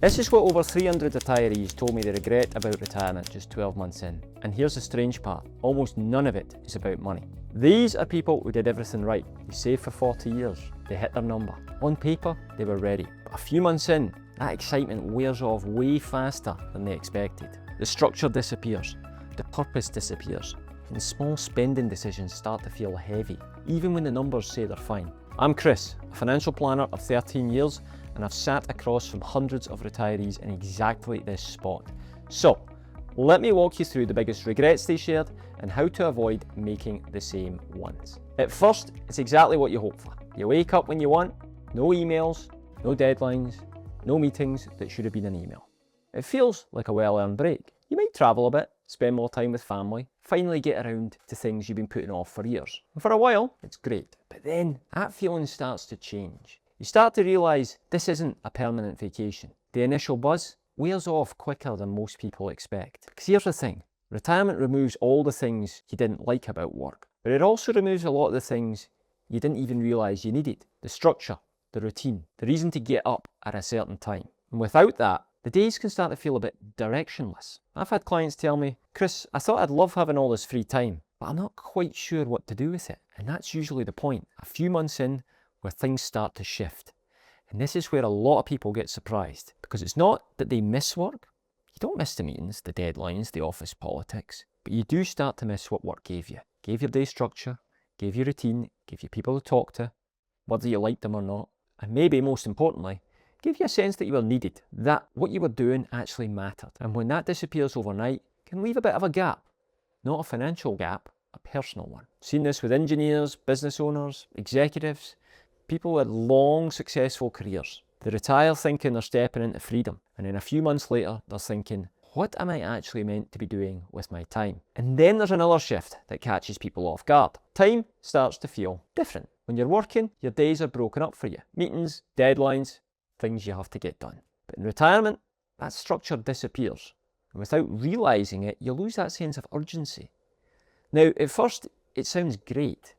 This is what over 300 retirees told me they regret about retirement just 12 months in. And here's the strange part, almost none of it is about money. These are people who did everything right. They saved for 40 years, they hit their number. On paper, they were ready. But a few months in, that excitement wears off way faster than they expected. The structure disappears, the purpose disappears, and small spending decisions start to feel heavy, even when the numbers say they're fine. I'm Chris, a financial planner of 13 years, and I've sat across from hundreds of retirees in exactly this spot. So, let me walk you through the biggest regrets they shared and how to avoid making the same ones. At first, it's exactly what you hope for. You wake up when you want, no emails, no deadlines, no meetings that should have been an email. It feels like a well-earned break. You might travel a bit, spend more time with family, finally get around to things you've been putting off for years. And for a while, it's great. But then, that feeling starts to change. You start to realise this isn't a permanent vacation. The initial buzz wears off quicker than most people expect. Because here's the thing, retirement removes all the things you didn't like about work, but it also removes a lot of the things you didn't even realise you needed. The structure, the routine, the reason to get up at a certain time. And without that, the days can start to feel a bit directionless. I've had clients tell me, Chris, I thought I'd love having all this free time, but I'm not quite sure what to do with it. And that's usually the point, a few months in, where things start to shift. And this is where a lot of people get surprised, because it's not that they miss work. You don't miss the meetings, the deadlines, the office politics, but you do start to miss what work gave you. Gave your day structure, gave you routine, gave you people to talk to, whether you liked them or not, and maybe most importantly, gave you a sense that you were needed, that what you were doing actually mattered. And when that disappears overnight, it can leave a bit of a gap. Not a financial gap, a personal one. Seen this with engineers, business owners, executives, people with long, successful careers. They retire thinking they're stepping into freedom, and then a few months later, they're thinking, what am I actually meant to be doing with my time? And then there's another shift that catches people off guard. Time starts to feel different. When you're working, your days are broken up for you. Meetings, deadlines, things you have to get done. But in retirement, that structure disappears. And without realising it, you lose that sense of urgency. Now, at first, it sounds great.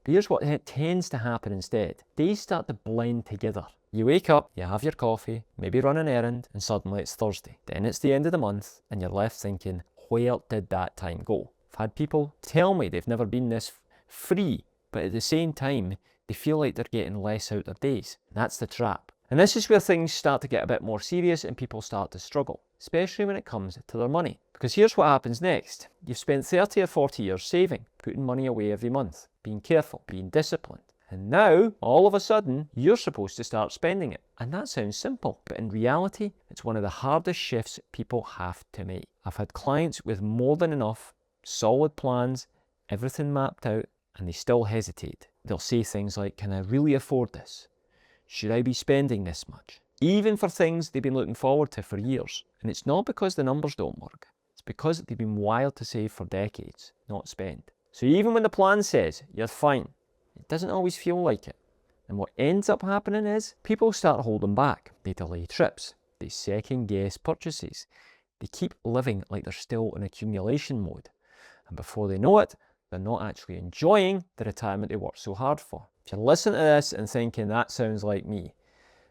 But here's what tends to happen instead. Days start to blend together. You wake up, you have your coffee, maybe run an errand, and suddenly it's Thursday. Then it's the end of the month, and you're left thinking, where did that time go? I've had people tell me they've never been this free, but at the same time, they feel like they're getting less out of their days. That's the trap. And this is where things start to get a bit more serious and people start to struggle, especially when it comes to their money. Because here's what happens next. You've spent 30 or 40 years saving, putting money away every month, being careful, being disciplined. And now, all of a sudden, you're supposed to start spending it. And that sounds simple, but in reality, it's one of the hardest shifts people have to make. I've had clients with more than enough, solid plans, everything mapped out, and they still hesitate. They'll say things like, can I really afford this? Should I be spending this much? Even for things they've been looking forward to for years. And it's not because the numbers don't work. It's because they've been wired to save for decades, not spend. So even when the plan says you're fine, it doesn't always feel like it. And what ends up happening is people start holding back. They delay trips. They second guess purchases. They keep living like they're still in accumulation mode. And before they know it, they're not actually enjoying the retirement they worked so hard for. If you're listening to this and thinking that sounds like me,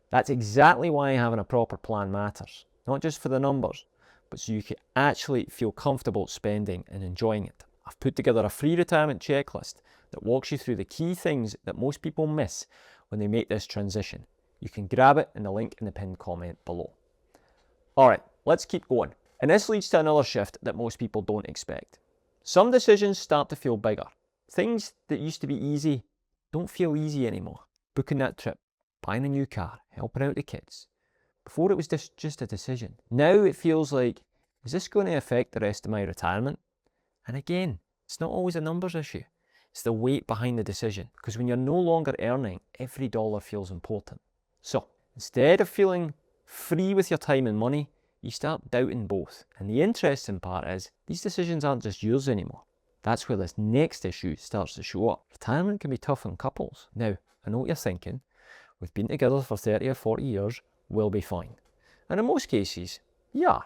that's exactly why having a proper plan matters. Not just for the numbers, but so you can actually feel comfortable spending and enjoying it. I've put together a free retirement checklist that walks you through the key things that most people miss when they make this transition. You can grab it in the link in the pinned comment below. Alright, let's keep going. And this leads to another shift that most people don't expect. Some decisions start to feel bigger. Things that used to be easy don't feel easy anymore. Booking that trip, buying a new car, helping out the kids. Before it was just a decision. Now it feels like, is this going to affect the rest of my retirement? And again, it's not always a numbers issue. It's the weight behind the decision. Because when you're no longer earning, every dollar feels important. So, instead of feeling free with your time and money, you start doubting both. And the interesting part is, these decisions aren't just yours anymore. That's where this next issue starts to show up. Retirement can be tough on couples. Now, I know what you're thinking. We've been together for 30 or 40 years, we'll be fine. And in most cases, yeah.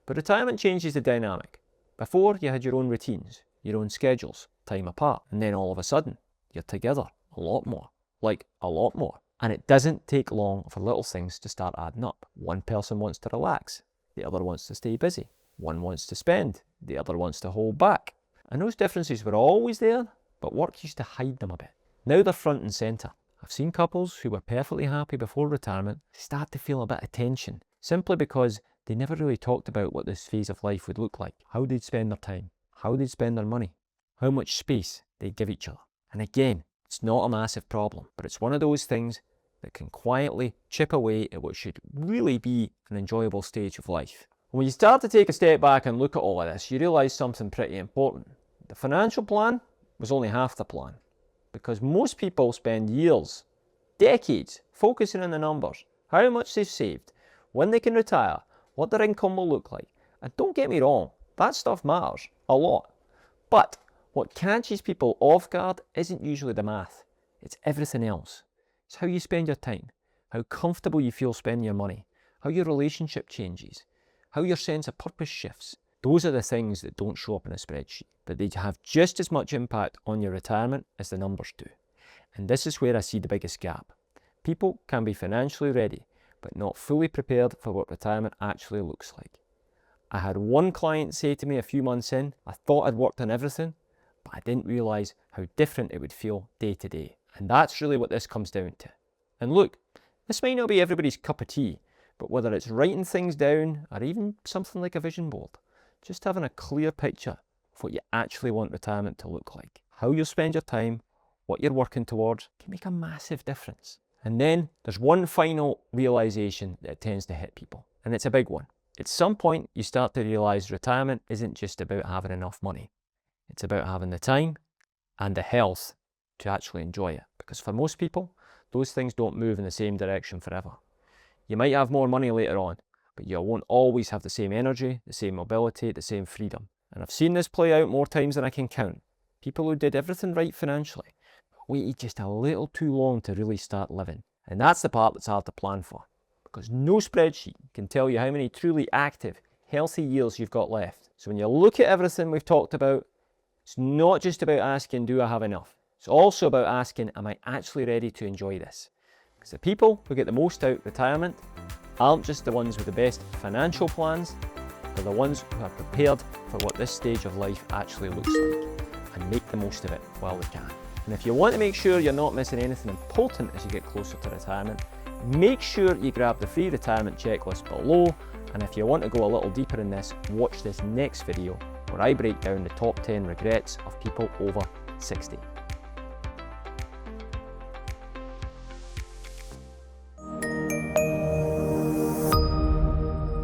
But retirement changes the dynamic. Before, you had your own routines, your own schedules, time apart. And then all of a sudden, you're together a lot more. Like, a lot more. And it doesn't take long for little things to start adding up. One person wants to relax, the other wants to stay busy. One wants to spend, the other wants to hold back. And those differences were always there, but work used to hide them a bit. Now they're front and centre. I've seen couples who were perfectly happy before retirement start to feel a bit of tension, simply because they never really talked about what this phase of life would look like, how they'd spend their time, how they'd spend their money, how much space they'd give each other. And again, it's not a massive problem, but it's one of those things that can quietly chip away at what should really be an enjoyable stage of life. When you start to take a step back and look at all of this, you realise something pretty important. The financial plan was only half the plan, because most people spend years, decades, focusing on the numbers, how much they've saved, when they can retire, what their income will look like. And don't get me wrong, that stuff matters a lot. But what catches people off guard isn't usually the math, it's everything else. It's how you spend your time, how comfortable you feel spending your money, how your relationship changes, how your sense of purpose shifts. Those are the things that don't show up in a spreadsheet, but they have just as much impact on your retirement as the numbers do. And this is where I see the biggest gap. People can be financially ready, but not fully prepared for what retirement actually looks like. I had one client say to me a few months in, I thought I'd worked on everything, but I didn't realise how different it would feel day to day. And that's really what this comes down to. And look, this might not be everybody's cup of tea, but whether it's writing things down or even something like a vision board, just having a clear picture of what you actually want retirement to look like, how you'll spend your time, what you're working towards, can make a massive difference. And then there's one final realisation that tends to hit people, and it's a big one. At some point, you start to realise retirement isn't just about having enough money. It's about having the time and the health to actually enjoy it. Because for most people, those things don't move in the same direction forever. You might have more money later on, but you won't always have the same energy, the same mobility, the same freedom. And I've seen this play out more times than I can count. People who did everything right financially, but waited just a little too long to really start living. And that's the part that's hard to plan for, because no spreadsheet can tell you how many truly active, healthy years you've got left. So when you look at everything we've talked about, it's not just about asking, do I have enough? It's also about asking, am I actually ready to enjoy this? Because the people who get the most out of retirement aren't just the ones with the best financial plans, they're the ones who are prepared for what this stage of life actually looks like and make the most of it while they can. And if you want to make sure you're not missing anything important as you get closer to retirement, make sure you grab the free retirement checklist below. And if you want to go a little deeper in this, watch this next video where I break down the top 10 regrets of people over 60.